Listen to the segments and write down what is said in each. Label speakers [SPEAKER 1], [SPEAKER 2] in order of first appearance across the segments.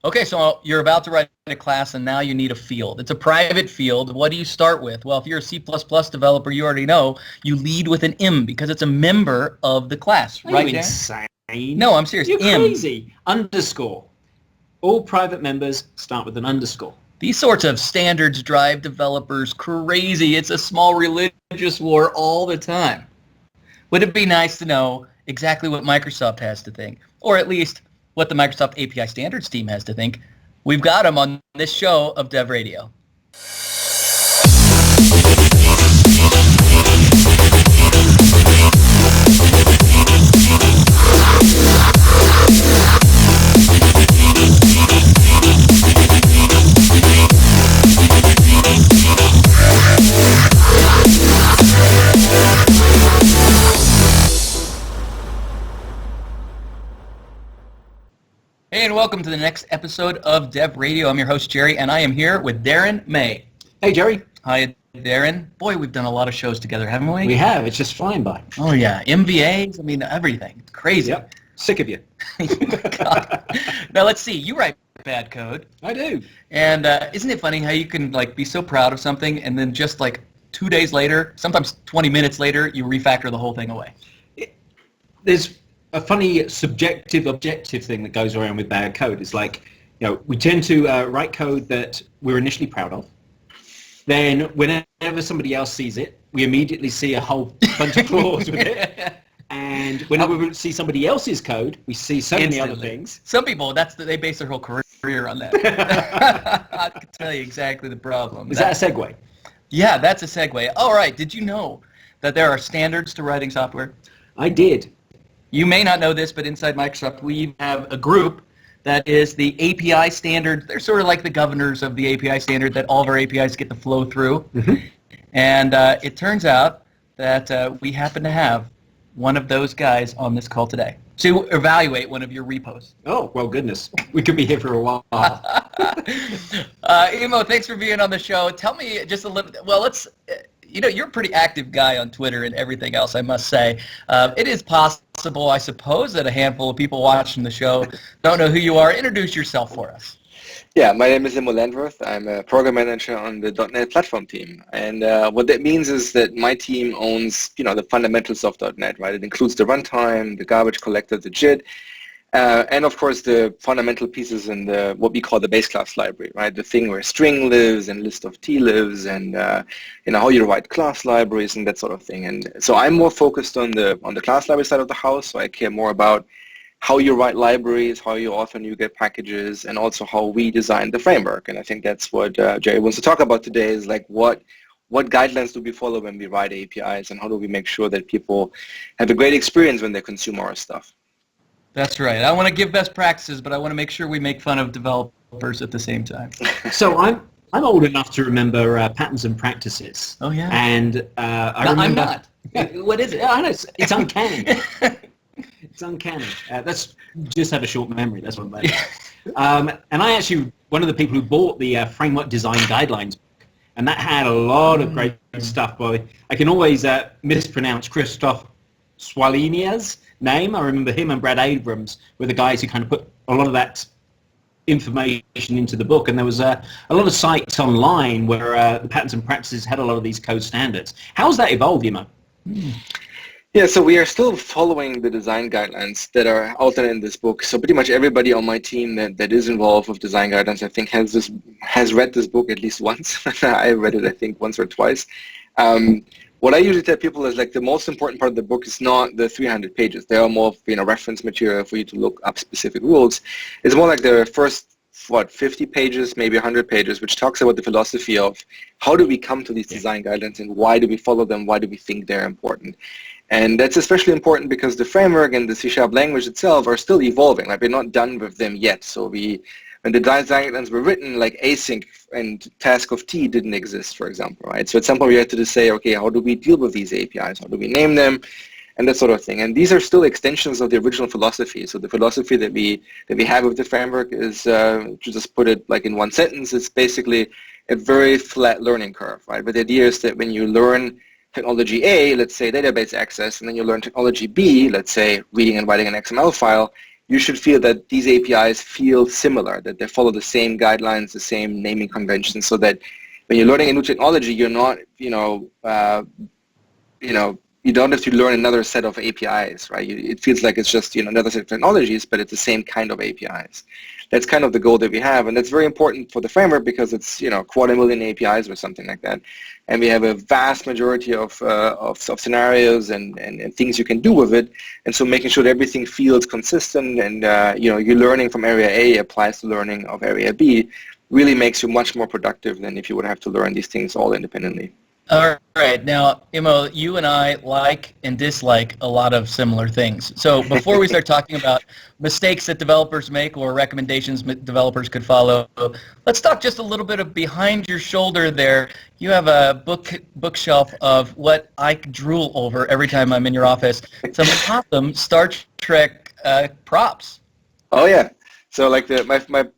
[SPEAKER 1] Okay, so you're about to write a class, and now you need a field. It's a private field. What do you start with? Well, if you're a C++ developer, you already know you lead with an im because it's a member of the class.
[SPEAKER 2] Are
[SPEAKER 1] right,
[SPEAKER 2] you
[SPEAKER 1] Dan?
[SPEAKER 2] insane?
[SPEAKER 1] No, I'm serious.
[SPEAKER 2] You're
[SPEAKER 1] Im.
[SPEAKER 2] crazy. Underscore. All private members start with an underscore.
[SPEAKER 1] These sorts of standards drive developers crazy. It's a small religious war all the time. Would it be nice to know exactly what Microsoft has to think, or at least what the Microsoft API Standards team has to think? We've got them on this show of Dev Radio. Hey, and welcome to the next episode of Dev Radio. I'm your host, Jerry, and I am here with Daren May.
[SPEAKER 2] Hey, Jerry.
[SPEAKER 1] Hi, Daren. Boy, we've done a lot of shows together, haven't we?
[SPEAKER 2] We have. It's just flying by.
[SPEAKER 1] Oh, yeah. MVAs, I mean, everything. It's crazy.
[SPEAKER 2] Yep. Sick of you.
[SPEAKER 1] God. Now, let's see. You write bad code.
[SPEAKER 2] I do.
[SPEAKER 1] And isn't it funny how you can be so proud of something, and then just 2 days later, sometimes 20 minutes later, you refactor the whole thing away?
[SPEAKER 2] There's a funny subjective objective thing that goes around with bad code. It's we tend to write code that we're initially proud of. Then whenever somebody else sees it, we immediately see a whole bunch of flaws with it. And whenever we see somebody else's code, we see so many other things.
[SPEAKER 1] Some people, they base their whole career on that. I can tell you exactly the problem.
[SPEAKER 2] Is that a segue?
[SPEAKER 1] Yeah, that's a segue. All right, did you know that there are standards to writing software?
[SPEAKER 2] I did.
[SPEAKER 1] You may not know this, but inside Microsoft, we have a group that is the API standard. They're sort of like the governors of the API standard that all of our APIs get to flow through.
[SPEAKER 2] Mm-hmm.
[SPEAKER 1] And it turns out that we happen to have one of those guys on this call today to evaluate one of your repos.
[SPEAKER 2] Oh, well, goodness. We could be here for a while.
[SPEAKER 1] Immo, thanks for being on the show. Tell me just a little, you're a pretty active guy on Twitter and everything else, I must say. It is possible, I suppose, that a handful of people watching the show don't know who you are. Introduce yourself for us.
[SPEAKER 3] Yeah, my name is Immo Landwerth. I'm a program manager on the .NET platform team. And what that means is that my team owns, the fundamentals of .NET, right? It includes the runtime, the garbage collector, the JIT, and of course the fundamental pieces in what we call the base class library, right? The thing where string lives and list of t lives and how you write class libraries and that sort of thing. And so I'm more focused on the class library side of the house. So I care more about how you write libraries, how you often you get packages, and also how we design the framework. And I think that's what Jerry wants to talk about today is what guidelines do we follow when we write APIs, and how do we make sure that people have a great experience when they consume our stuff.
[SPEAKER 1] That's right. I want to give best practices, but I want to make sure we make fun of developers at the same time.
[SPEAKER 2] So I'm old enough to remember patterns and practices.
[SPEAKER 1] Oh, yeah.
[SPEAKER 2] And I remember...
[SPEAKER 1] I'm not. What is it?
[SPEAKER 2] I know, it's uncanny. It's uncanny. Let's just have a short memory. That's what I'm about. And I actually, one of the people who bought the framework design guidelines, and that had a lot of great stuff. By I can always mispronounce Christoph Swalinia's name. I remember him and Brad Abrams were the guys who kind of put a lot of that information into the book. And there was a lot of sites online where the patterns and practices had a lot of these code standards. How's that evolved, Immo?
[SPEAKER 3] Yeah, so we are still following the design guidelines that are out there in this book. So pretty much everybody on my team that is involved with design guidelines, I think, has read this book at least once. I read it, I think, once or twice. What I usually tell people is the most important part of the book is not the 300 pages. They are more reference material for you to look up specific rules. It's more like the first 50 pages, maybe 100 pages, which talks about the philosophy of how do we come to these design guidelines and why do we follow them, why do we think they're important. And that's especially important because the framework and the C# language itself are still evolving. We're not done with them yet. So when the design guidelines were written, async and task of T didn't exist, for example, right? So at some point we had to just say, okay, how do we deal with these APIs? How do we name them? And that sort of thing. And these are still extensions of the original philosophy. So the philosophy that we have with the framework is, to just put it in one sentence, it's basically a very flat learning curve, right? But the idea is that when you learn technology A, let's say database access, and then you learn technology B, let's say reading and writing an XML file, you should feel that these APIs feel similar, that they follow the same guidelines, the same naming conventions, so that when you're learning a new technology, you're not, you don't have to learn another set of APIs, right? It feels like it's just another set of technologies, but it's the same kind of APIs. That's kind of the goal that we have, and that's very important for the framework because it's 250,000 APIs or something like that, and we have a vast majority of scenarios and things you can do with it, and so making sure that everything feels consistent and you're learning from area A applies to learning of area B really makes you much more productive than if you would have to learn these things all independently.
[SPEAKER 1] All right. Now, Immo, you and I like and dislike a lot of similar things. So before we start talking about mistakes that developers make or recommendations developers could follow, let's talk just a little bit of behind your shoulder there. You have a bookshelf of what I drool over every time I'm in your office. Some awesome Star Trek props.
[SPEAKER 3] Oh, yeah. So like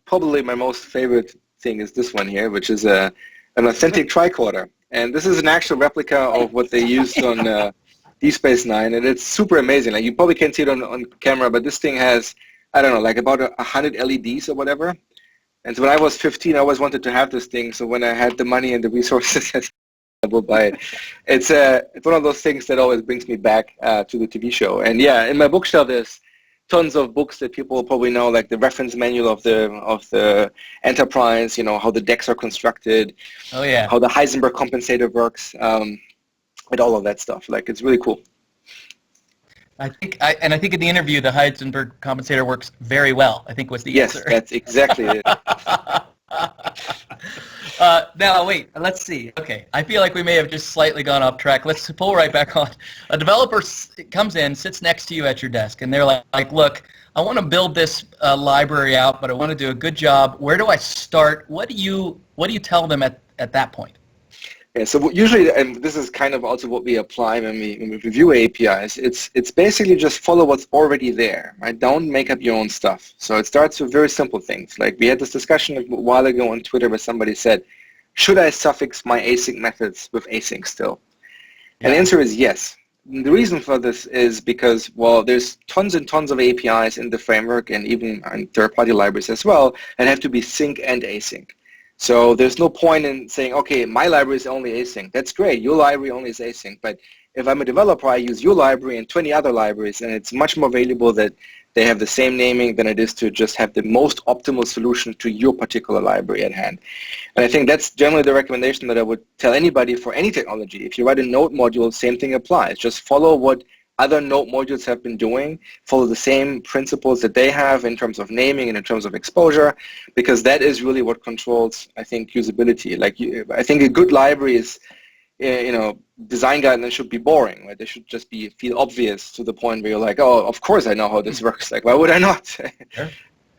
[SPEAKER 3] probably my most favorite thing is this one here, which is an authentic tricorder. And this is an actual replica of what they used on Deep Space Nine, and it's super amazing. Like you probably can't see it on camera, but this thing has, I don't know, like about 100 LEDs or whatever. And so when I was 15, I always wanted to have this thing. So when I had the money and the resources, I will buy it. It's one of those things that always brings me back to the TV show. And yeah, in my bookshelf there's tons of books that people probably know, like the reference manual of the Enterprise, how the decks are constructed,
[SPEAKER 1] oh yeah,
[SPEAKER 3] how the Heisenberg compensator works, and all of that stuff. Like it's really cool.
[SPEAKER 1] I think in the interview, the Heisenberg compensator works very well, I think was the answer.
[SPEAKER 3] Yes, that's exactly it.
[SPEAKER 1] Now, wait, let's see. Okay, I feel like we may have just slightly gone off track. Let's pull right back on. A developer comes in, sits next to you at your desk, and they're like, look, I want to build this library out, but I want to do a good job. Where do I start? What do you tell them at that point?
[SPEAKER 3] Yeah, so usually, and this is kind of also what we apply when we review APIs, it's basically just follow what's already there, right? Don't make up your own stuff. So it starts with very simple things. Like we had this discussion a while ago on Twitter where somebody said, should I suffix my async methods with async still? Yeah. And the answer is yes. And the reason for this is because, well, there's tons and tons of APIs in the framework and even in third-party libraries as well that have to be sync and async. So there's no point in saying, okay, my library is only async. That's great. Your library only is async. But if I'm a developer, I use your library and 20 other libraries, and it's much more valuable that they have the same naming than it is to just have the most optimal solution to your particular library at hand. And I think that's generally the recommendation that I would tell anybody for any technology. If you write a node module, same thing applies. Just follow what other node modules have been doing, follow the same principles that they have in terms of naming and in terms of exposure, because that is really what controls, I think, usability. I think a good library is, design guidelines should be boring, right? They should just feel obvious to the point where you're like, oh, of course I know how this works. Like, why would I not?
[SPEAKER 1] Sure.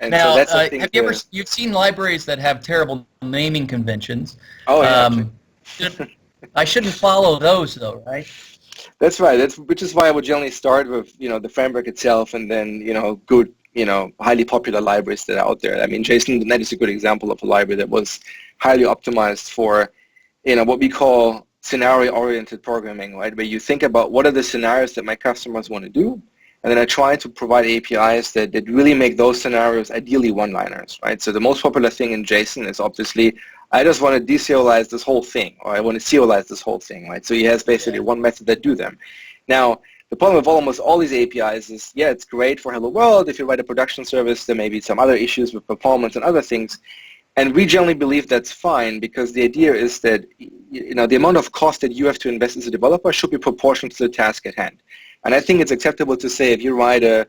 [SPEAKER 3] And
[SPEAKER 1] now,
[SPEAKER 3] so that's
[SPEAKER 1] you've seen libraries that have terrible naming conventions?
[SPEAKER 3] Oh, yeah.
[SPEAKER 1] I shouldn't follow those, though, right?
[SPEAKER 3] That's right. Which is why I would generally start with, the framework itself and then, good, highly popular libraries that are out there. I mean, JSON.NET is a good example of a library that was highly optimized for, what we call scenario-oriented programming, right? Where you think about what are the scenarios that my customers want to do, and then I try to provide APIs that really make those scenarios ideally one-liners, right? So the most popular thing in JSON is obviously, I just want to deserialize this whole thing, or I want to serialize this whole thing, right? So he has basically one method that do them. Now, the problem with almost all these APIs is, yeah, it's great for Hello World. If you write a production service, there may be some other issues with performance and other things. And we generally believe that's fine because the idea is that, the amount of cost that you have to invest as a developer should be proportional to the task at hand. And I think it's acceptable to say if you write a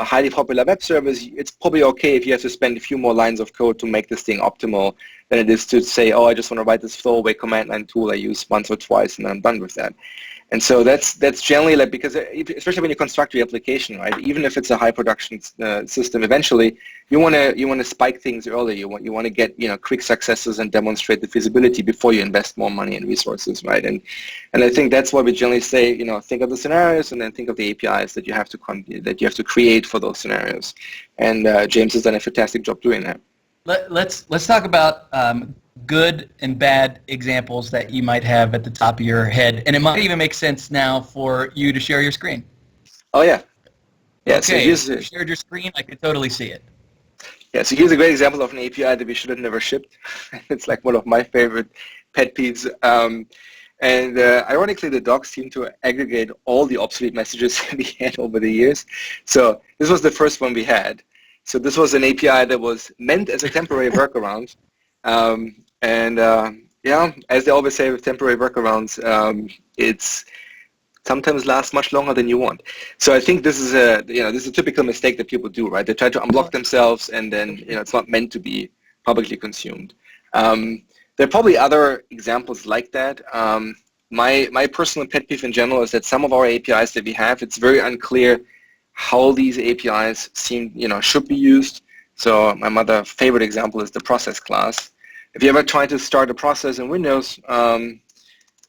[SPEAKER 3] highly popular web service, it's probably okay if you have to spend a few more lines of code to make this thing optimal than it is to say, oh, I just want to write this throwaway command line tool I use once or twice and I'm done with that. And so that's generally because especially when you construct your application, right? Even if it's a high production system, eventually you want to spike things early. You want to get quick successes and demonstrate the feasibility before you invest more money and resources, right? And I think that's why we generally say think of the scenarios and then think of the APIs that you have to create for those scenarios. And James has done a fantastic job doing that.
[SPEAKER 1] Let's talk about good and bad examples that you might have at the top of your head, and it might even make sense now for you to share your screen.
[SPEAKER 3] Oh yeah. Yeah, so
[SPEAKER 1] Okay,
[SPEAKER 3] here's
[SPEAKER 1] you shared your screen. I can totally see it.
[SPEAKER 3] Yeah, so here's a great example of an API that we should have never shipped. It's like one of my favorite pet peeves. Ironically, the docs seem to aggregate all the obsolete messages we had over the years. So this was the first one we had. So this was an API that was meant as a temporary workaround. Yeah, as they always say with temporary workarounds, it's sometimes lasts much longer than you want. So I think this is a typical mistake that people do, right? They try to unblock themselves, and then it's not meant to be publicly consumed. There are probably other examples like that. My personal pet peeve in general is that some of our APIs that we have, it's very unclear how these APIs should be used. So my other favorite example is the process class. If you ever try to start a process in Windows,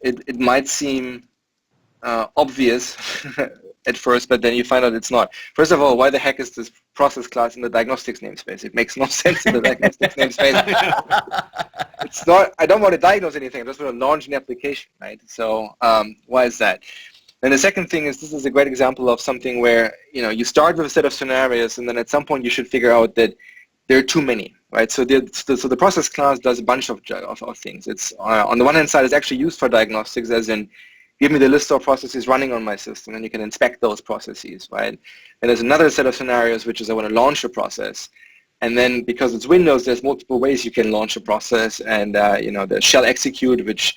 [SPEAKER 3] it might seem obvious at first, but then you find out it's not. First of all, why the heck is this process class in the diagnostics namespace? It makes no sense in the diagnostics namespace. It's not. I don't want to diagnose anything. I just want to launch an application, right? So why is that? And the second thing is, this is a great example of something where you start with a set of scenarios, and then at some point you should figure out that there are too many, right? So the process class does a bunch of things. It's on the one hand side, it's actually used for diagnostics, as in give me the list of processes running on my system, and you can inspect those processes, right? And there's another set of scenarios, which is I want to launch a process. And then because it's Windows, there's multiple ways you can launch a process. And, the shell execute, which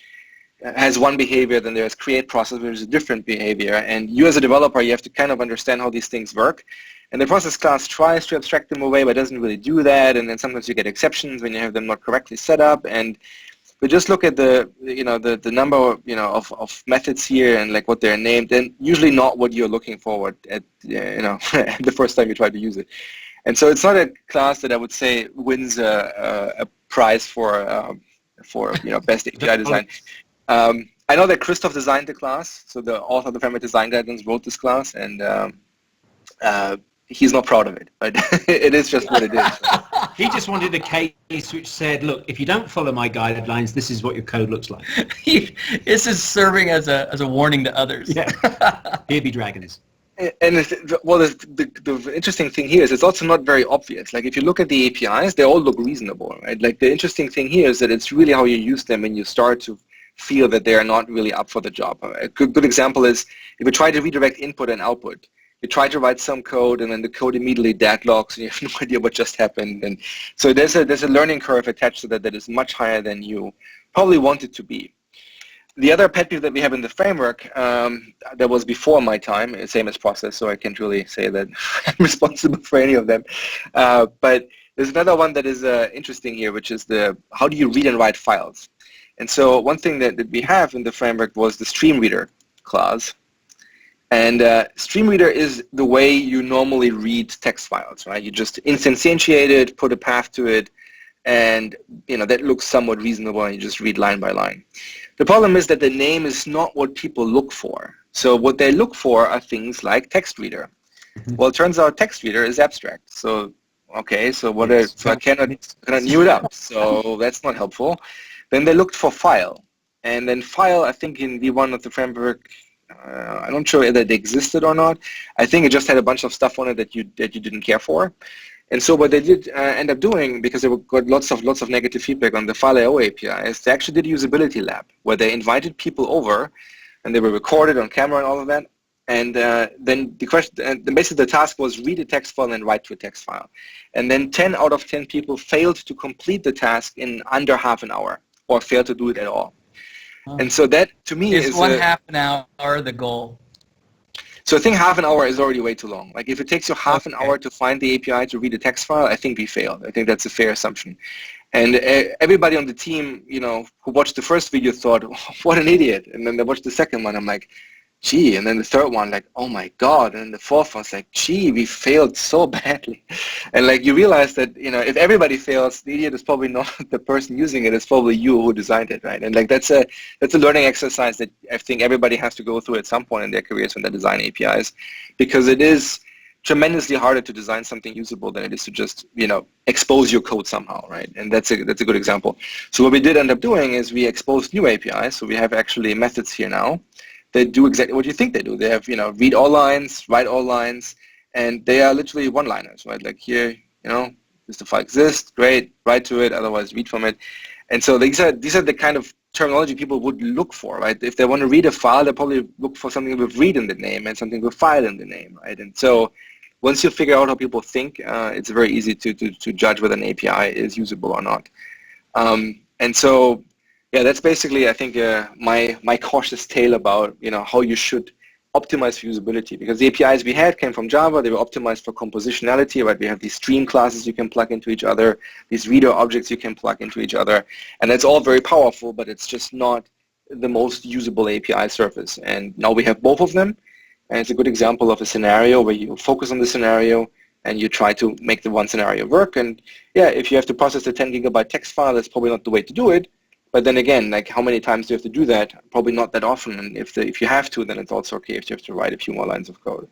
[SPEAKER 3] has one behavior, then there's create process, which is a different behavior. And you as a developer, you have to kind of understand how these things work. And the process class tries to abstract them away, but doesn't really do that. And then sometimes you get exceptions when you have them not correctly set up. And but just look at the number of methods here and like what they're named, and usually not what you're looking for at the first time you try to use it. And so it's not a class that I would say wins a prize for best API design. I know that Christoph designed the class, so the author of the Framework Design Guidelines wrote this class, and he's not proud of it, but it is just what it is.
[SPEAKER 2] He just wanted a case which said, look, if you don't follow my guidelines, this is what your code looks like.
[SPEAKER 1] This is serving as a warning to others.
[SPEAKER 2] Yeah. Here be dragons.
[SPEAKER 3] And the interesting thing here is it's also not very obvious. Like if you look at the APIs, they all look reasonable, right? Like the interesting thing here is that it's really how you use them when you start to feel that they are not really up for the job. A good example is if you try to redirect input and output. You try to write some code, and then the code immediately deadlocks, and you have no idea what just happened. And so there's a learning curve attached to that is much higher than you probably want it to be. The other pet peeve that we have in the framework that was before my time, same as process, so I can't really say that I'm responsible for any of them. But there's another one that is interesting here, which is how do you read and write files? And so one thing that we have in the framework was the stream reader clause. And stream reader is the way you normally read text files, right? You just instantiate it, put a path to it, and that looks somewhat reasonable, and you just read line by line. The problem is that the name is not what people look for. So what they look for are things like text reader. Well, it turns out text reader is abstract. So okay, so I cannot new it up. So that's not helpful. Then they looked for file, and then file, I think in V1 of the framework, I'm not sure whether it existed or not. I think it just had a bunch of stuff on it that you didn't care for. And so what they did end up doing, because they got lots of negative feedback on the File.io API, is they actually did a Usability Lab, where they invited people over, and they were recorded on camera and all of that. And then basically the task was read a text file and write to a text file. And then 10 out of 10 people failed to complete the task in under half an hour, or failed to do it at all. And so that, to me, is
[SPEAKER 1] half an hour the goal?
[SPEAKER 3] So I think half an hour is already way too long. Like if it takes you half an hour to find the API to read a text file, I think we failed. I think that's a fair assumption. And everybody on the team, who watched the first video thought, what an idiot. And then they watched the second one. I'm like, gee. And then the third one, like, oh my God. And the fourth one's like, gee, we failed so badly. And like you realize that, if everybody fails, the idiot is probably not the person using it. It's probably you who designed it, right? And like that's a learning exercise that I think everybody has to go through at some point in their careers when they design APIs, because it is tremendously harder to design something usable than it is to just, expose your code somehow, right? And that's a good example. So what we did end up doing is we exposed new APIs. So we have actually methods here now. They do exactly what you think they do. They have, read all lines, write all lines, and they are literally one-liners, right? Like here, does the file exist? Great, write to it, otherwise read from it. And so these are the kind of terminology people would look for, right? If they want to read a file, they probably look for something with read in the name and something with file in the name, right? And so once you figure out how people think, it's very easy to judge whether an API is usable or not. And so, yeah, that's basically, I think, my cautious tale about, how you should optimize for usability, because the APIs we had came from Java. They were optimized for compositionality, right? We have these stream classes you can plug into each other, these reader objects you can plug into each other, and that's all very powerful, but it's just not the most usable API surface. And now we have both of them, and it's a good example of a scenario where you focus on the scenario and you try to make the one scenario work. And yeah, if you have to process a 10 gigabyte text file, that's probably not the way to do it. But then again, like, how many times do you have to do that? Probably not that often. And if you have to, then it's also okay if you have to write a few more lines of code.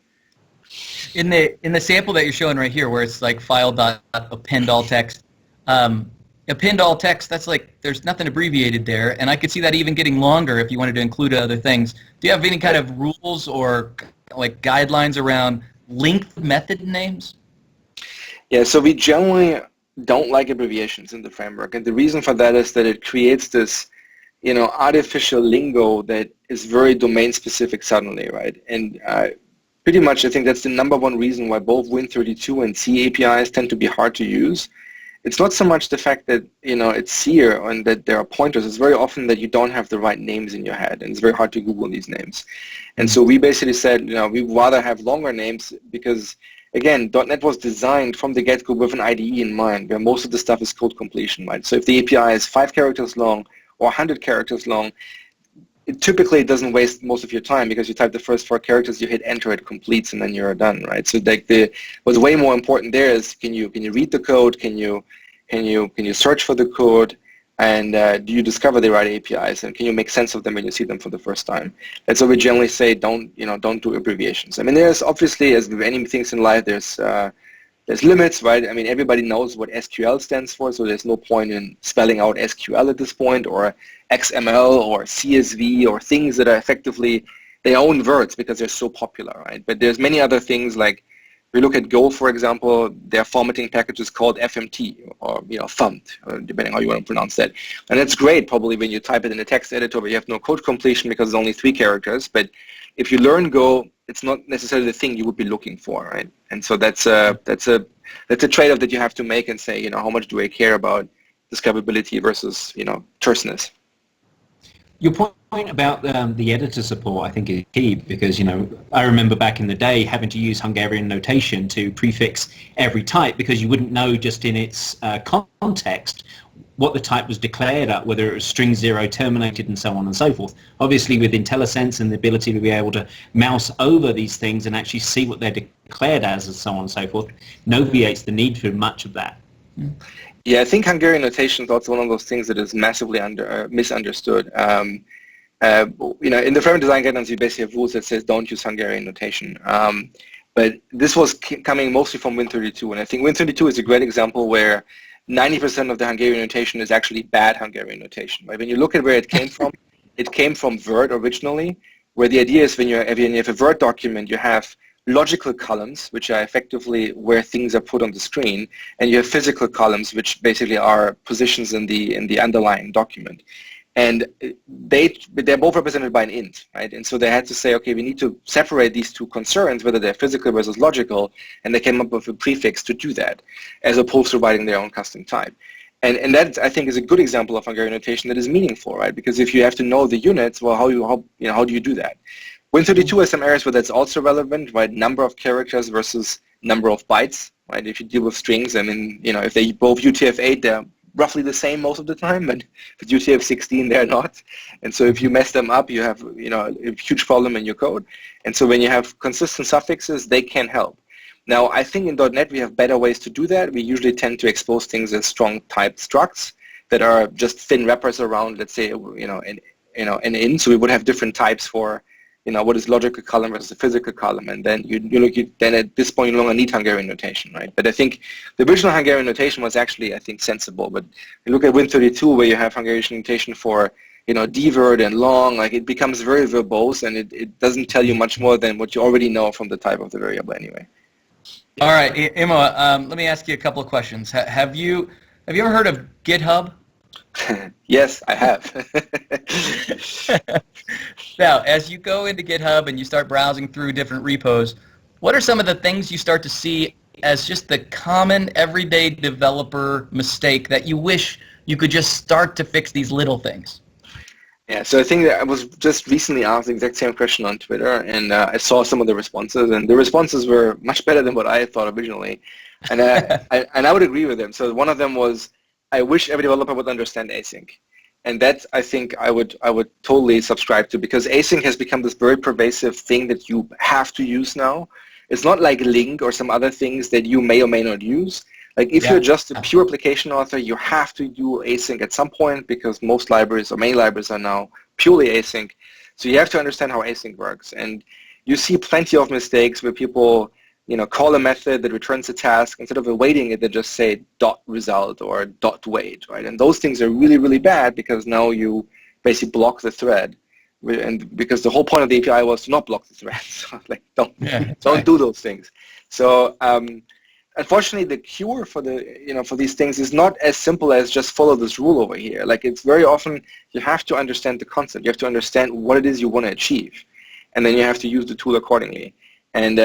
[SPEAKER 1] In the sample that you're showing right here, where it's like file.append all text, append all text, that's like, there's nothing abbreviated there, and I could see that even getting longer if you wanted to include other things. Do you have any kind of rules or like guidelines around length method names?
[SPEAKER 3] Yeah, so we generally don't like abbreviations in the framework, and the reason for that is that it creates this, artificial lingo that is very domain specific suddenly, right? And pretty much I think that's the number one reason why both Win32 and C APIs tend to be hard to use. It's not so much the fact that, it's C and that there are pointers. It's very often that you don't have the right names in your head, and it's very hard to Google these names. And so we basically said, we'd rather have longer names because, again, .NET was designed from the get-go with an IDE in mind, where most of the stuff is code completion, right? So if the API is 5 characters long or 100 characters long, it typically doesn't waste most of your time because you type the first 4 characters, you hit enter, it completes, and then you're done, right? So like what's way more important there is can you read the code, can you search for the code, and do you discover the right APIs, and can you make sense of them when you see them for the first time? That's what we generally say. Don't do abbreviations. I mean, there's obviously, as with any things in life, there's limits, right? I mean, everybody knows what SQL stands for, so there's no point in spelling out SQL at this point, or XML, or CSV, or things that are effectively their own words because they're so popular, right? But there's many other things, like we look at Go, for example, their formatting package is called FMT, or FUMT, depending how you want to pronounce that. And that's great probably when you type it in a text editor where you have no code completion because it's only 3 characters. But if you learn Go, it's not necessarily the thing you would be looking for, right? And so that's a trade-off that you have to make and say, how much do I care about discoverability versus, terseness.
[SPEAKER 2] Your point about the editor support, I think, is key because, I remember back in the day having to use Hungarian notation to prefix every type because you wouldn't know just in its context what the type was declared at, whether it was string 0 terminated and so on and so forth. Obviously, with IntelliSense and the ability to be able to mouse over these things and actually see what they're declared as and so on and so forth, no obviates the need for much of that.
[SPEAKER 3] Yeah, I think Hungarian notation is also one of those things that is massively misunderstood. In the framework design guidelines, you basically have rules that says don't use Hungarian notation. But this was coming mostly from Win32, and I think Win32 is a great example where 90% of the Hungarian notation is actually bad Hungarian notation. Right? When you look at where it came from Word originally, where the idea is when you have a Word document, you have logical columns, which are effectively where things are put on the screen, and you have physical columns, which basically are positions in the underlying document. And they're both represented by an int, right? And so they had to say, okay, we need to separate these two concerns, whether they're physical versus logical, and they came up with a prefix to do that, as opposed to writing their own custom type. And that, I think, is a good example of Hungarian notation that is meaningful, right? Because if you have to know the units, well, how do you do that? Win32 has some areas where that's also relevant, right? Number of characters versus number of bytes, right? If you deal with strings, I mean, if they both UTF-8, they're roughly the same most of the time, but with UTF-16, they're not. And so if you mess them up, you have, a huge problem in your code. And so when you have consistent suffixes, they can help. Now, I think in .NET we have better ways to do that. We usually tend to expose things as strong typed structs that are just thin wrappers around, let's say, an int. So we would have different types for, what is logical column versus a physical column, and then then at this point you no longer need Hungarian notation, right? But I think the original Hungarian notation was actually, I think, sensible. But you look at Win32 where you have Hungarian notation for, dword and long, like it becomes very verbose, and it doesn't tell you much more than what you already know from the type of the variable anyway.
[SPEAKER 1] All right, Immo, let me ask you a couple of questions. Have you ever heard of GitHub?
[SPEAKER 3] Yes, I have.
[SPEAKER 1] Now, as you go into GitHub and you start browsing through different repos, what are some of the things you start to see as just the common everyday developer mistake that you wish you could just start to fix these little things?
[SPEAKER 3] Yeah, so I think that I was just recently asked the exact same question on Twitter, and I saw some of the responses, and the responses were much better than what I thought originally, and I would agree with them. So one of them was, I wish every developer would understand async, and that I think I would totally subscribe to, because async has become this very pervasive thing that you have to use now. It's not like Link or some other things that you may or may not use. Like if you're just a pure application author, you have to do async at some point, because most libraries or many libraries are now purely async. So you have to understand how async works. And you see plenty of mistakes where people, call a method that returns a task. Instead of awaiting it, they just say .result or .wait, right? And those things are really, really bad, because now you basically block the thread. And because the whole point of the API was to not block the thread. So like, don't do those things. So unfortunately, the cure for for these things is not as simple as just follow this rule over here. Like, it's very often you have to understand the concept. You have to understand what it is you want to achieve, and then you have to use the tool accordingly. And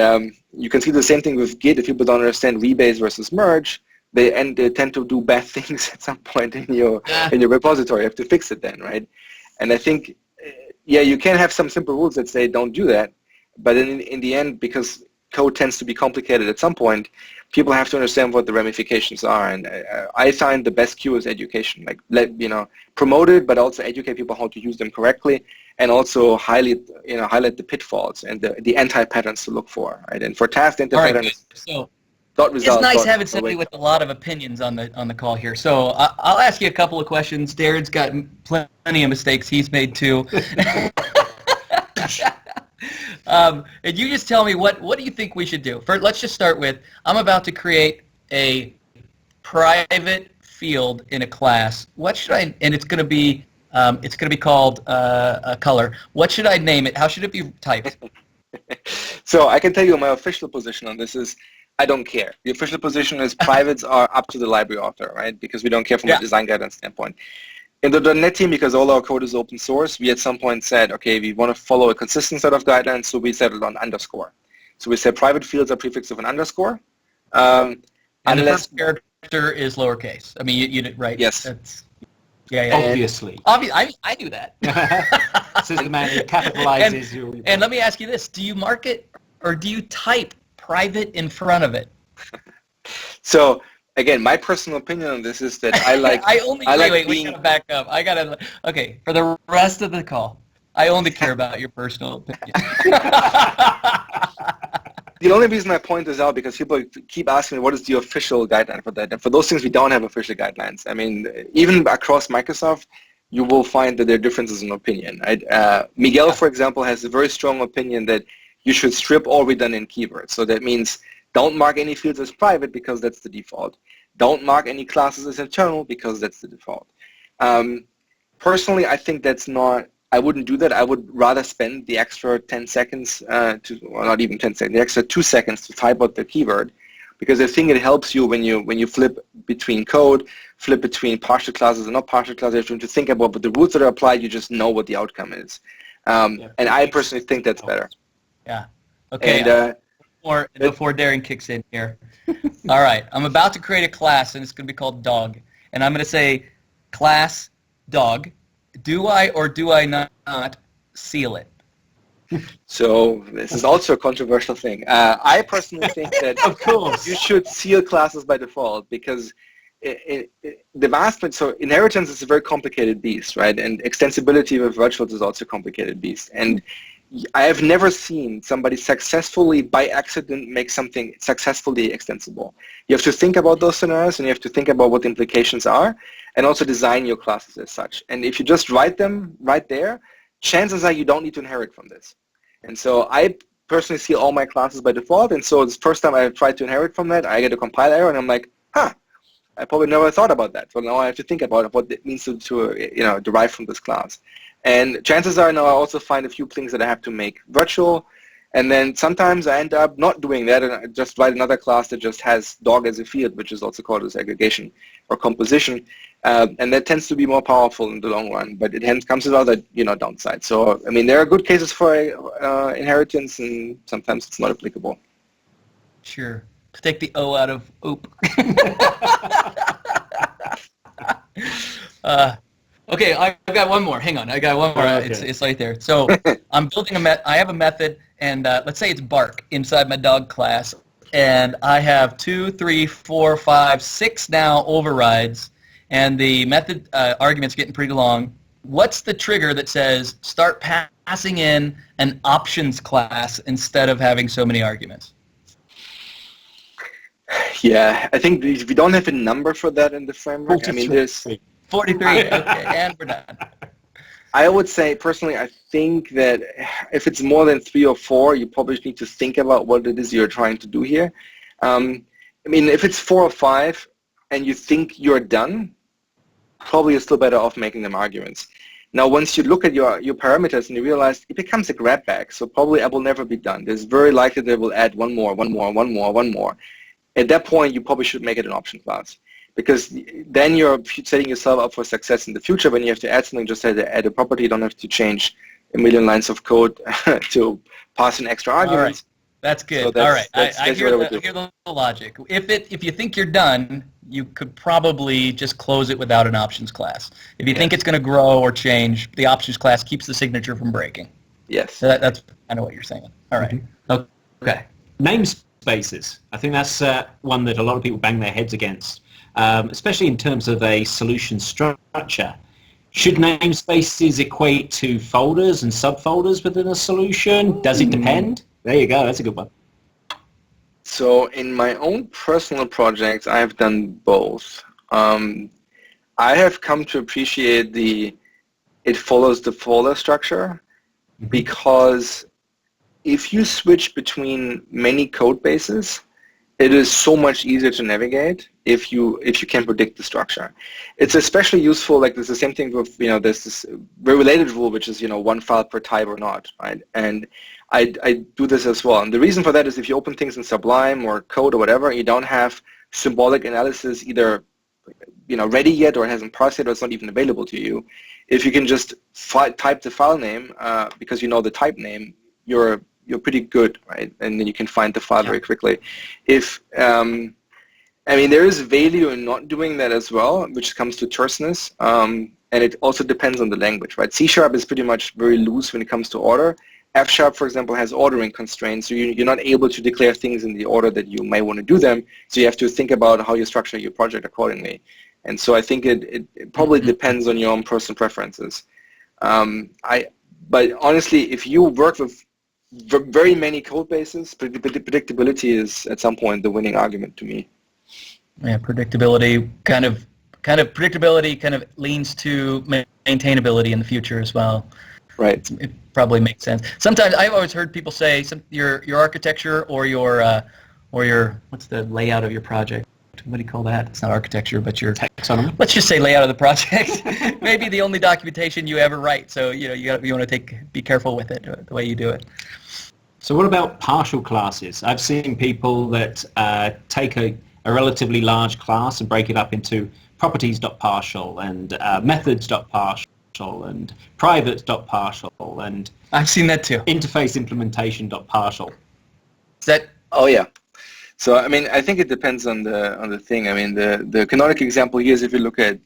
[SPEAKER 3] you can see the same thing with Git. If people don't understand rebase versus merge, they tend to do bad things at some point in your repository. You have to fix it then, right? And I think, you can have some simple rules that say don't do that, but in the end, because code tends to be complicated at some point, people have to understand what the ramifications are. And I find the best cue is education. Like, promote it, but also educate people how to use them correctly, and also highlight the pitfalls and the anti-patterns to look for. Right? And for task anti-patterns,
[SPEAKER 1] it's nice having somebody with a lot of opinions on the call here. So I'll ask you a couple of questions. Daren's got plenty of mistakes he's made too. And you just tell me what do you think we should do? First, let's just start with, I'm about to create a private field in a class. What should I? And it's going to be called a color. What should I name it? How should it be typed?
[SPEAKER 3] So I can tell you my official position on this is, I don't care. The official position is privates are up to the library author, right? Because we don't care from a design guidance standpoint. In the .NET team, because all our code is open source, we at some point said, okay, we want to follow a consistent set of guidelines, so we settled on underscore. So we said private fields are prefixed with an underscore.
[SPEAKER 1] And the first character is lowercase. I mean, you right?
[SPEAKER 3] Yes.
[SPEAKER 2] Obviously.
[SPEAKER 1] I do that.
[SPEAKER 2] This is the man who capitalizes your...
[SPEAKER 1] And let me ask you this. Do you mark it, or do you type private in front of it?
[SPEAKER 3] So... Again, my personal opinion on this is that I like.
[SPEAKER 1] Wait, we gotta back up. Okay, for the rest of the call, I only care about your personal opinion.
[SPEAKER 3] The only reason I point this out, because people keep asking me what is the official guideline for that, and for those things we don't have official guidelines. I mean, even across Microsoft, you will find that there are differences in opinion. Right? Miguel, for example, has a very strong opinion that you should strip all redundant keywords. So that means, don't mark any fields as private, because that's the default. Don't mark any classes as internal, because that's the default. Personally, I think that's not, I wouldn't do that. I would rather spend the extra 10 seconds, not even 10 seconds, the extra 2 seconds to type out the keyword, because I think it helps you when you flip between code, flip between partial classes and not partial classes, you have to think about what the rules that are applied, you just know what the outcome is. And I personally think that's better.
[SPEAKER 1] Yeah. Okay. And, before Daren kicks in here. All right, I'm about to create a class, and it's going to be called dog. And I'm going to say class dog. Do I or do I not seal it?
[SPEAKER 3] So this is also a controversial thing. I personally think that
[SPEAKER 2] of course
[SPEAKER 3] you should seal classes by default, because so inheritance is a very complicated beast, right? And extensibility with virtuals is also a complicated beast. And I have never seen somebody successfully, by accident, make something successfully extensible. You have to think about those scenarios, and you have to think about what the implications are, and also design your classes as such. And if you just write them right there, chances are you don't need to inherit from this. And so I personally see all my classes by default, and so the first time I tried to inherit from that, I get a compile error, and I'm like, I probably never thought about that. So now I have to think about what it means to derive from this class. And chances are now I also find a few things that I have to make virtual, And then sometimes I end up not doing that, and I just write another class that just has dog as a field, which is also called as aggregation or composition. And that tends to be more powerful in the long run, but it hence comes with other, downsides. So, I mean, there are good cases for inheritance, and sometimes it's not applicable.
[SPEAKER 1] Sure. To take the O out of OOP. Okay, I've got one more. Hang on, I got one more.
[SPEAKER 2] Okay.
[SPEAKER 1] It's right there. So I'm building I have a method, and let's say it's bark inside my dog class, and I have 2, 3, 4, 5, 6 now overrides, and the method argument's getting pretty long. What's the trigger that says start passing in an options class instead of having so many arguments?
[SPEAKER 3] Yeah, I think we don't have a number for that in the framework.
[SPEAKER 2] 43.
[SPEAKER 3] I mean, there's
[SPEAKER 1] 43. Okay, and we're done.
[SPEAKER 3] I would say, personally, I think that if it's more than 3 or 4, you probably need to think about what it is you're trying to do here. I mean, if it's 4 or 5 and you think you're done, probably you're still better off making them arguments. Now, once you look at your parameters and you realize it becomes a grab bag, so probably I will never be done. There's very likely they will add one more. At that point, you probably should make it an option class, because then you're setting yourself up for success in the future. When you have to add something, just add a property. You don't have to change a million lines of code to pass in extra arguments.
[SPEAKER 1] All right. That's good.
[SPEAKER 3] So
[SPEAKER 1] all right.
[SPEAKER 3] that's
[SPEAKER 1] I hear
[SPEAKER 3] what
[SPEAKER 1] the logic. If you think you're done, you could probably just close it without an options class. If you think it's going to grow or change, the options class keeps the signature from breaking.
[SPEAKER 3] Yes.
[SPEAKER 1] So that's kind of what you're saying. All right.
[SPEAKER 2] Mm-hmm.
[SPEAKER 1] Okay.
[SPEAKER 2] Namespaces. I think that's one that a lot of people bang their heads against, especially in terms of a solution structure. Should namespaces equate to folders and subfolders within a solution? Does it depend? There you go. That's a good one.
[SPEAKER 3] So in my own personal projects, I have done both. I have come to appreciate it follows the folder structure, because if you switch between many code bases, it is so much easier to navigate if you can predict the structure. It's especially useful, like there's the same thing with, there's this very related rule, which is, one file per type or not, right? And I do this as well. And the reason for that is if you open things in Sublime or Code or whatever, you don't have symbolic analysis either, ready yet, or it hasn't parsed yet, or it's not even available to you. If you can just type the file name, because you know the type name, you're pretty good, right? And then you can find the file very quickly. There is value in not doing that as well, which comes to terseness, and it also depends on the language, right? C# is pretty much very loose when it comes to order. F#, for example, has ordering constraints, so you're not able to declare things in the order that you may want to do them, so you have to think about how you structure your project accordingly. And so I think it probably depends on your own personal preferences. But honestly, if you work with very many code bases, predictability is at some point the winning argument to me.
[SPEAKER 1] Yeah, predictability kind of leans to maintainability in the future as well.
[SPEAKER 3] Right.
[SPEAKER 1] It probably makes sense. Sometimes I've always heard people say your architecture or your what's the layout of your project? What do you call that? It's not architecture, but your
[SPEAKER 2] taxonomy.
[SPEAKER 1] Let's just say layout of the project. Maybe the only documentation you ever write. So you want to be careful with it, the way you do it.
[SPEAKER 2] So what about partial classes? I've seen people that take a relatively large class and break it up into properties.partial and methods.partial and privates.partial and
[SPEAKER 1] I've seen that too.
[SPEAKER 2] Interface implementation.partial.
[SPEAKER 1] Is that?
[SPEAKER 3] Oh yeah. So I think it depends on the thing. The canonical example here is if you look at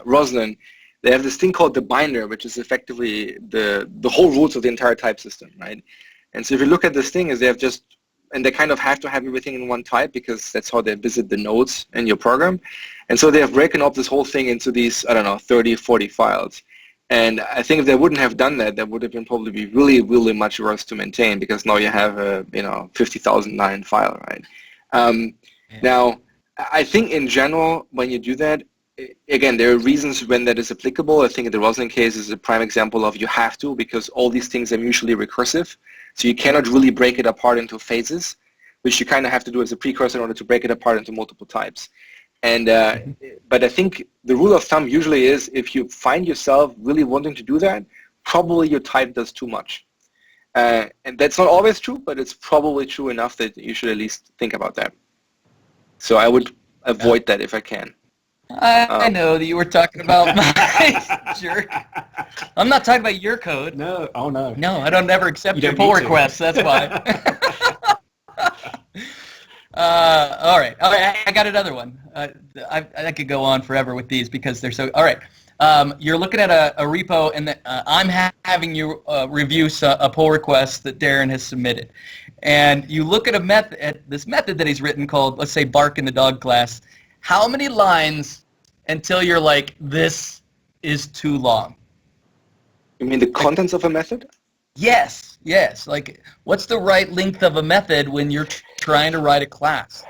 [SPEAKER 3] Roslyn, they have this thing called the binder, which is effectively the whole roots of the entire type system, right? And so if you look at this thing, is they kind of have to have everything in one type because that's how they visit the nodes in your program. And so they have broken up this whole thing into these, 30, 40 files. And I think if they wouldn't have done that, that would have been probably be really, really much worse to maintain, because now you have a 50,000 line file, right? Now, I think in general, when you do that, again, there are reasons when that is applicable. I think the Roslyn case is a prime example of you have to, because all these things are mutually recursive. So you cannot really break it apart into phases, which you kind of have to do as a precursor in order to break it apart into multiple types. And but I think the rule of thumb usually is if you find yourself really wanting to do that, probably your type does too much. And that's not always true, but it's probably true enough that you should at least think about that. So I would avoid that if I can.
[SPEAKER 1] I know that you were talking about my jerk. I'm not talking about your code.
[SPEAKER 2] No. Oh, no.
[SPEAKER 1] No, I don't ever accept
[SPEAKER 2] You
[SPEAKER 1] your
[SPEAKER 2] don't
[SPEAKER 1] pull
[SPEAKER 2] need to.
[SPEAKER 1] requests. That's why. All right. I got another one. I could go on forever with these because they're so... All right. You're looking at a repo, and I'm having you review a pull request that Daren has submitted. And you look at this method that he's written called, let's say, bark in the dog class. How many lines until you're like, this is too long?
[SPEAKER 3] You mean the contents of a method?
[SPEAKER 1] Yes. Like, what's the right length of a method when you're trying to write a class?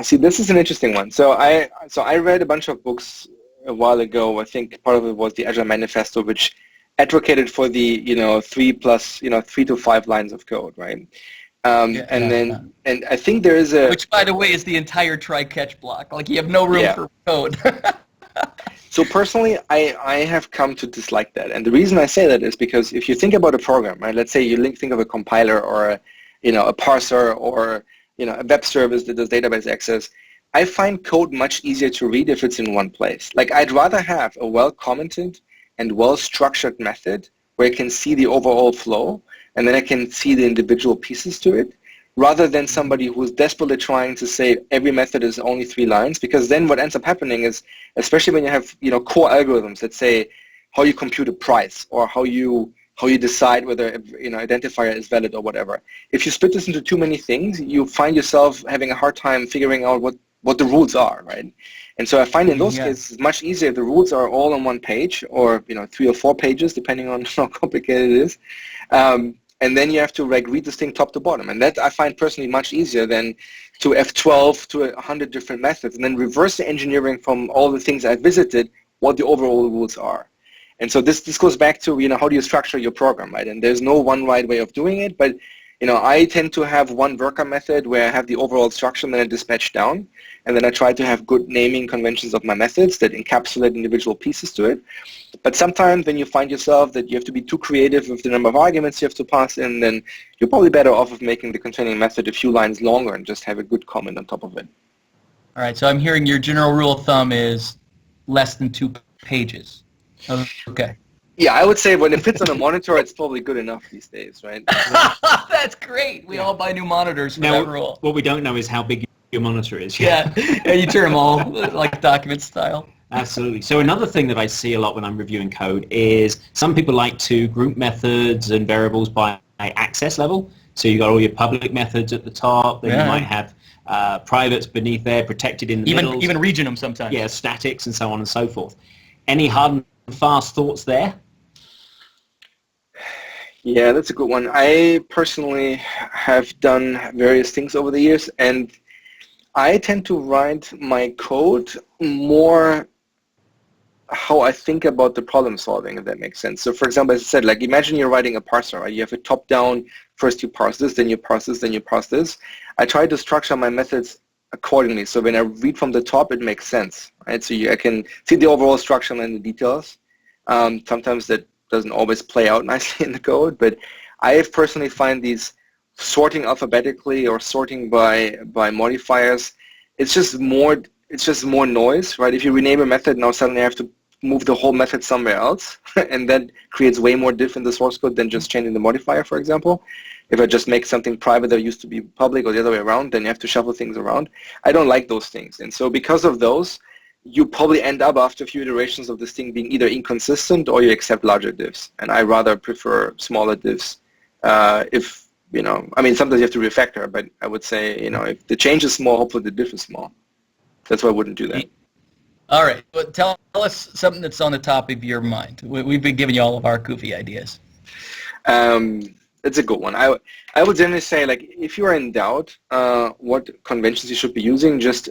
[SPEAKER 3] See, this is an interesting one. So I read a bunch of books a while ago. I think part of it was the Agile Manifesto, which advocated for the 3 to 5 lines of code, right? And I think there is a...
[SPEAKER 1] Which, by the way, is the entire try-catch block. Like, you have no room for code.
[SPEAKER 3] So personally, I have come to dislike that. And the reason I say that is because if you think about a program, right, let's say you think of a compiler or a parser or a web service that does database access, I find code much easier to read if it's in one place. Like, I'd rather have a well-commented and well-structured method where I can see the overall flow and then I can see the individual pieces to it, rather than somebody who's desperately trying to say every method is only 3 lines, because then what ends up happening is, especially when you have core algorithms that say how you compute a price or how you decide whether identifier is valid or whatever. If you split this into too many things, you find yourself having a hard time figuring out what the rules are, right? And so I find in those cases it's much easier if the rules are all on one page or 3 or 4 pages, depending on how complicated it is. And then you have to read this thing top to bottom. And that I find personally much easier than to have 12 to 100 different methods and then reverse the engineering from all the things I've visited, what the overall rules are. And so this goes back to, how do you structure your program, right? And there's no one right way of doing it, but I tend to have one worker method where I have the overall structure and then I dispatch down. And then I try to have good naming conventions of my methods that encapsulate individual pieces to it. But sometimes when you find yourself that you have to be too creative with the number of arguments you have to pass in, then you're probably better off of making the containing method a few lines longer and just have a good comment on top of it.
[SPEAKER 1] All right, so I'm hearing your general rule of thumb is less than 2 pages. Okay.
[SPEAKER 3] Yeah, I would say when it fits on a monitor, it's probably good enough these days, right?
[SPEAKER 1] That's great. We all buy new monitors for that rule.
[SPEAKER 2] What we don't know is how big your monitor is.
[SPEAKER 1] Yeah, you turn them all like document style.
[SPEAKER 2] Absolutely. So another thing that I see a lot when I'm reviewing code is some people like to group methods and variables by access level. So you've got all your public methods at the top, then you might have privates beneath there, protected in the middle.
[SPEAKER 1] Even region them sometimes.
[SPEAKER 2] Yeah, statics and so on and so forth. Any hard and fast thoughts there?
[SPEAKER 3] Yeah, that's a good one. I personally have done various things over the years, and I tend to write my code more how I think about the problem solving, if that makes sense. So for example, as I said, like imagine you're writing a parser, right? You have a top-down, first you parse this, then you parse this, then you parse this. I try to structure my methods accordingly. So when I read from the top, it makes sense, right? So I can see the overall structure and the details. Sometimes that doesn't always play out nicely in the code, but I personally find these sorting alphabetically or sorting by modifiers, it's just more noise, right? If you rename a method, now suddenly I have to move the whole method somewhere else, and that creates way more diff in the source code than just changing the modifier, for example. If I just make something private that used to be public or the other way around, then you have to shuffle things around. I don't like those things. And so because of those, you probably end up after a few iterations of this thing being either inconsistent or you accept larger diffs. And I rather prefer smaller diffs. Sometimes you have to refactor, but I would say, if the change is small, hopefully the diff is small. That's why I wouldn't do that.
[SPEAKER 1] All right. But tell us something that's on the top of your mind. We've been giving you all of our goofy ideas.
[SPEAKER 3] It's a good one. I would generally say, like, if you are in doubt what conventions you should be using, just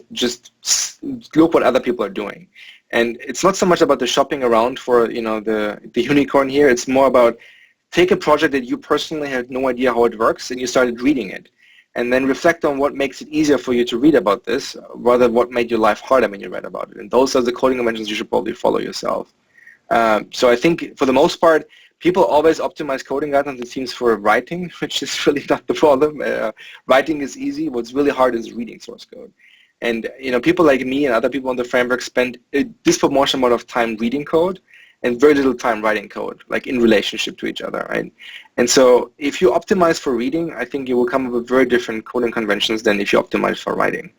[SPEAKER 3] look what other people are doing. And it's not so much about the shopping around for, the unicorn here. It's more about take a project that you personally had no idea how it works and you started reading it. And then reflect on what makes it easier for you to read about this, rather than what made your life harder when you read about it. And those are the coding conventions you should probably follow yourself. So I think, for the most part, people always optimize coding guidelines, it seems, for writing, which is really not the problem. Writing is easy. What's really hard is reading source code. And people like me and other people on the framework spend a disproportionate amount of time reading code and very little time writing code, like in relationship to each other, right? And so if you optimize for reading, I think you will come up with very different coding conventions than if you optimize for writing.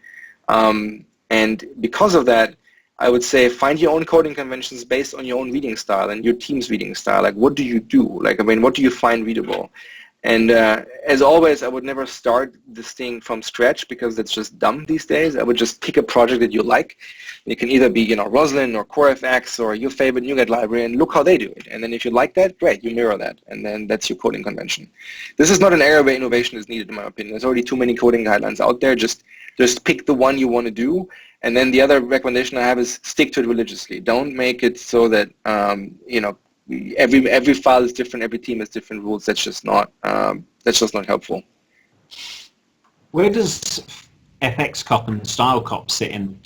[SPEAKER 3] And because of that, I would say find your own coding conventions based on your own reading style and your team's reading style. Like, what do you do? Like, I mean, what do you find readable? And as always, I would never start this thing from scratch because that's just dumb these days. I would just pick a project that you like. It can either be, Roslyn or CoreFX or your favorite NuGet library, and look how they do it. And then if you like that, great, you mirror that. And then that's your coding convention. This is not an area where innovation is needed, in my opinion. There's already too many coding guidelines out there. Just pick the one you want to do. And then the other recommendation I have is stick to it religiously. Don't make it so that, every file is different, every team has different rules. That's just not helpful.
[SPEAKER 2] Where does FXCop and StyleCop sit in?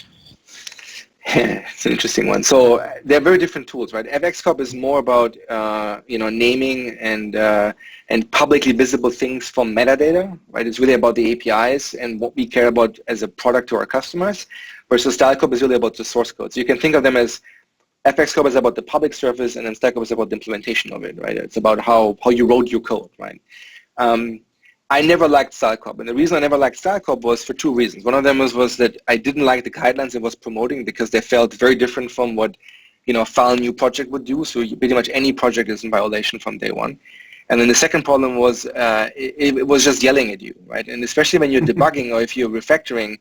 [SPEAKER 3] It's an interesting one. So they're very different tools, right? FXCop is more about naming and publicly visible things from metadata, right? It's really about the APIs and what we care about as a product to our customers, versus StyleCop is really about the source code. So you can think of them as FXCop is about the public surface, and then StyleCop is about the implementation of it, right? It's about how you wrote your code, right? I never liked StyleCop, and the reason I never liked StyleCop was for two reasons. One of them was that I didn't like the guidelines it was promoting because they felt very different from what a file new project would do. So pretty much any project is in violation from day one. And then the second problem was it was just yelling at you, right? And especially when you're debugging or if you're refactoring,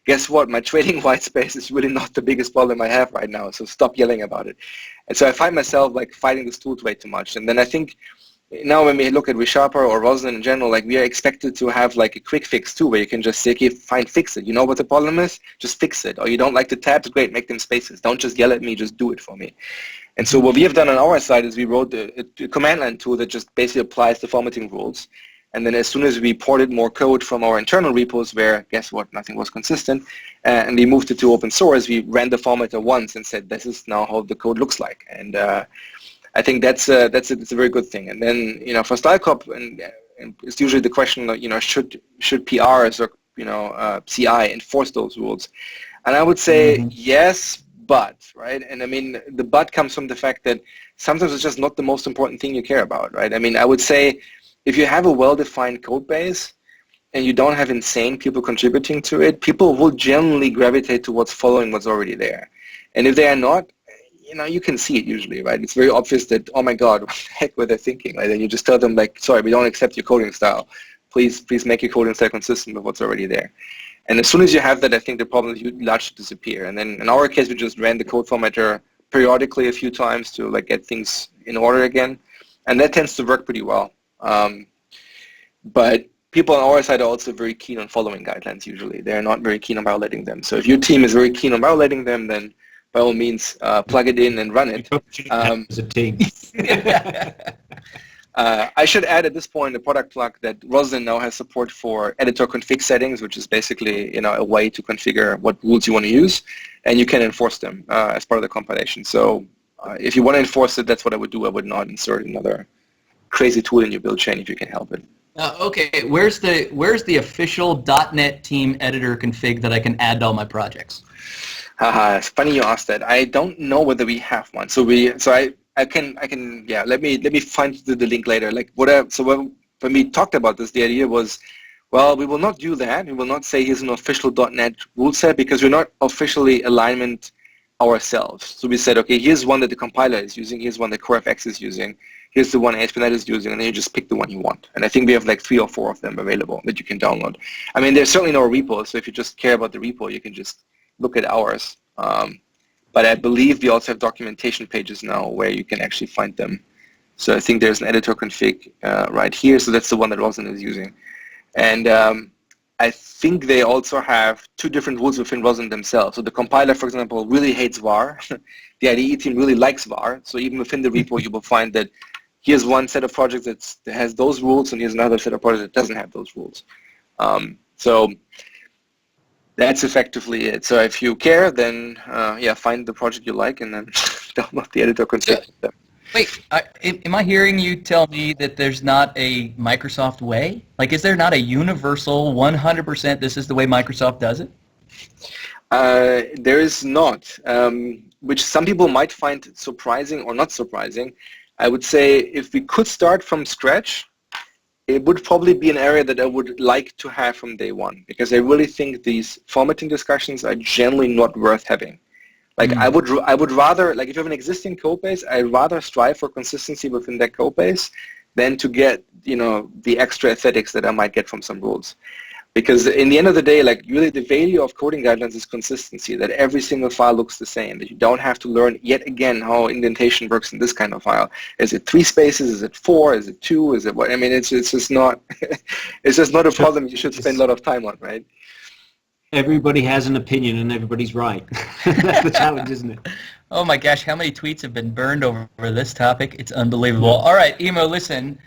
[SPEAKER 3] guess what? My trading white space is really not the biggest problem I have right now, so stop yelling about it. And so I find myself like fighting this tool way too much. And then I think now when we look at ReSharper or Roslyn in general, like we are expected to have like a quick fix too, where you can just say, okay, fine, fix it. You know what the problem is? Just fix it. Or you don't like the tabs? Great, make them spaces. Don't just yell at me, just do it for me. And so what we have done on our side is we wrote a command line tool that just basically applies the formatting rules. And then as soon as we ported more code from our internal repos where, guess what, nothing was consistent, and we moved it to open source, we ran the formatter once and said, this is now how the code looks like. And I think that's a very good thing. And then, for StyleCop, and it's usually the question, should PRs or, CI enforce those rules? And I would say yes, but, right? And I mean, the but comes from the fact that sometimes it's just not the most important thing you care about, right? I mean, I would say, if you have a well-defined code base and you don't have insane people contributing to it, people will generally gravitate towards following what's already there. And if they are not, you can see it usually, right? It's very obvious that, oh my God, what the heck were they thinking? Right? And you just tell them, like, sorry, we don't accept your coding style. Please make your coding style consistent with what's already there. And as soon as you have that, I think the problems largely disappear. And then in our case, we just ran the code formatter periodically a few times to like get things in order again. And that tends to work pretty well. But people on our side are also very keen on following guidelines usually. They're not very keen on violating them. So if your team is very keen on violating them, then by all means, plug it in and run it.
[SPEAKER 2] As a team.
[SPEAKER 3] I should add at this point a product plug that Roslyn now has support for EditorConfig settings, which is basically a way to configure what rules you want to use, and you can enforce them as part of the compilation. So if you want to enforce it, that's what I would do. I would not insert another crazy tool in your build chain if you can help it.
[SPEAKER 1] Okay, where's the official .NET team editor config that I can add to all my projects?
[SPEAKER 3] It's funny you asked that. I don't know whether we have one. I can let me find the link later. Like when we talked about this, the idea was, well, we will not do that. We will not say here's an official .NET rule set because we're not officially alignment ourselves. So we said, okay, here's one that the compiler is using, here's one that CoreFX is using, here's the one ASP.NET is using, and then you just pick the one you want. And I think we have like 3 or 4 of them available that you can download. I mean, there's certainly no repo, so if you just care about the repo, you can just look at ours. But I believe we also have documentation pages now where you can actually find them. So I think there's an EditorConfig right here, so that's the one that Roslyn is using. And I think they also have 2 different rules within Roslyn themselves. So the compiler, for example, really hates var. The IDE team really likes var. So even within the repo, you will find that here's one set of projects that has those rules, and here's another set of projects that doesn't have those rules. So that's effectively it. So if you care, then find the project you like and then download the EditorConfig.
[SPEAKER 1] Wait, am I hearing you tell me that there's not a Microsoft way? Like, is there not a universal 100% this is the way Microsoft does it?
[SPEAKER 3] There is not, which some people might find surprising or not surprising. I would say if we could start from scratch, it would probably be an area that I would like to have from day one, because I really think these formatting discussions are generally not worth having. Like I would rather, like if you have an existing code base, I'd rather strive for consistency within that code base than to get, the extra aesthetics that I might get from some rules. Because in the end of the day, like really the value of coding guidelines is consistency, that every single file looks the same, that you don't have to learn yet again how indentation works in this kind of file. Is it 3 spaces? Is it 4? Is it 2? Is it what? I mean, it's just not, it's just not a problem you should spend a lot of time on, right?
[SPEAKER 2] Everybody has an opinion and everybody's right. That's the challenge, isn't it?
[SPEAKER 1] Oh my gosh, how many tweets have been burned over this topic? It's unbelievable. All right, Immo, listen,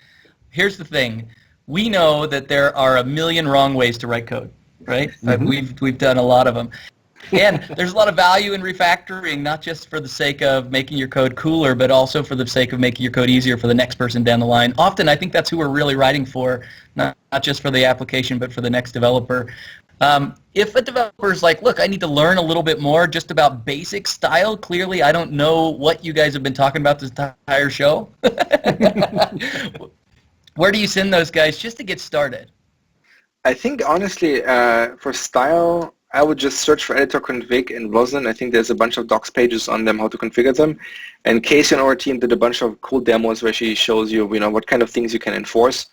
[SPEAKER 1] here's the thing. We know that there are a million wrong ways to write code, right? We've done a lot of them. And there's a lot of value in refactoring, not just for the sake of making your code cooler, but also for the sake of making your code easier for the next person down the line. Often, I think that's who we're really writing for, not just for the application, but for the next developer. If a developer's like, look, I need to learn a little bit more just about basic style, clearly I don't know what you guys have been talking about this entire show. Where do you send those guys just to get started?
[SPEAKER 3] I think, honestly, for style, I would just search for EditorConfig and Roslyn. I think there's a bunch of docs pages on them, how to configure them. And Casey on our team did a bunch of cool demos where she shows you, what kind of things you can enforce.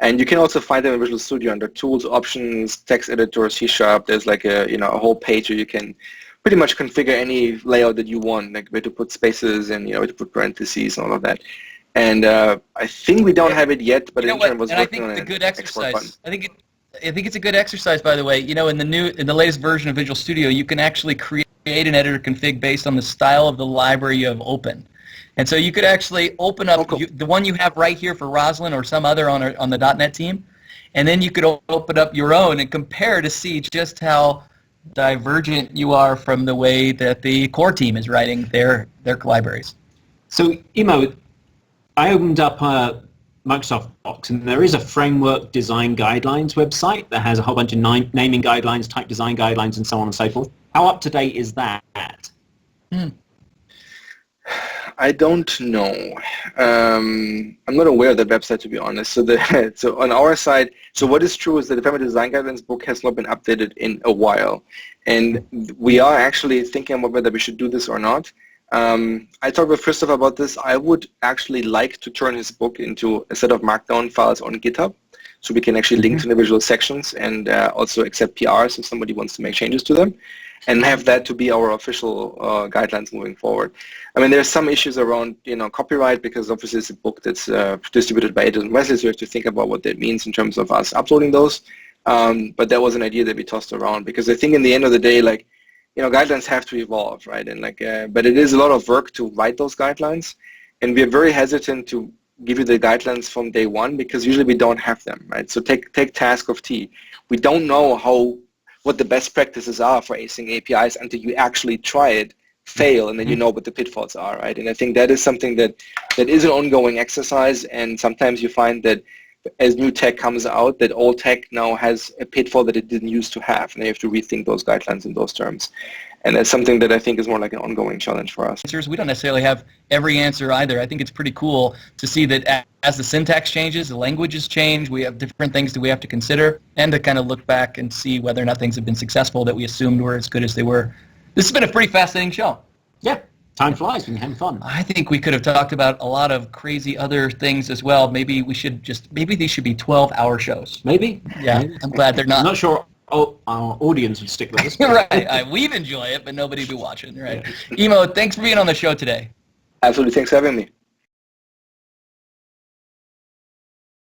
[SPEAKER 3] And you can also find them in Visual Studio under Tools, Options, Text Editor, C#. There's like a whole page where you can pretty much configure any layout that you want, like where to put spaces and where to put parentheses and all of that. And I think we don't have it yet, but intern was working on it.
[SPEAKER 1] I think the good exercise. I think it's a good exercise, by the way. In the latest version of Visual Studio, you can actually create an editor config based on the style of the library you have open. And so you could actually open up the one you have right here for Roslyn or some other on the .NET team, and then you could open up your own and compare to see just how divergent you are from the way that the core team is writing their libraries.
[SPEAKER 2] So, Immo, I opened up Microsoft Box, and there is a framework design guidelines website that has a whole bunch of naming guidelines, type design guidelines, and so on and so forth. How up to date is that?
[SPEAKER 3] I don't know. I'm not aware of that website, to be honest. So on our side, so what is true is that the Framework Design Guidelines book has not been updated in a while, and we are actually thinking about whether we should do this or not. I talked with Christopher about this. I would actually like to turn his book into a set of Markdown files on GitHub, so we can actually link to individual sections and also accept PRs if somebody wants to make changes to them, and have that to be our official guidelines moving forward. I mean, there's some issues around, copyright, because obviously it's a book that's distributed by Editors and Wesley, so you have to think about what that means in terms of us uploading those. But that was an idea that we tossed around, because I think in the end of the day, like, guidelines have to evolve, right? And but it is a lot of work to write those guidelines, and we are very hesitant to give you the guidelines from day one, because usually we don't have them, right? So take task of T. We don't know what the best practices are for async APIs until you actually try it, fail, and then you know what the pitfalls are, right? And I think that is something that is an ongoing exercise, and sometimes you find that as new tech comes out, that old tech now has a pitfall that it didn't used to have, and they have to rethink those guidelines in those terms. And that's something that I think is more like an ongoing challenge for us.
[SPEAKER 1] We don't necessarily have every answer either. I think it's pretty cool to see that as the syntax changes, the languages change, we have different things that we have to consider, and to kind of look back and see whether or not things have been successful that we assumed were as good as they were. This has been a pretty fascinating show.
[SPEAKER 2] Yeah, time flies when you're having fun.
[SPEAKER 1] I think we could have talked about a lot of crazy other things as well. Maybe these should be 12-hour shows.
[SPEAKER 2] Maybe?
[SPEAKER 1] Yeah, I'm glad they're not.
[SPEAKER 2] I'm not sure our audience would stick with us.
[SPEAKER 1] Right, we'd enjoy it, but nobody would be watching, right? Immo, thanks for being on the show today.
[SPEAKER 3] Absolutely, thanks for having me.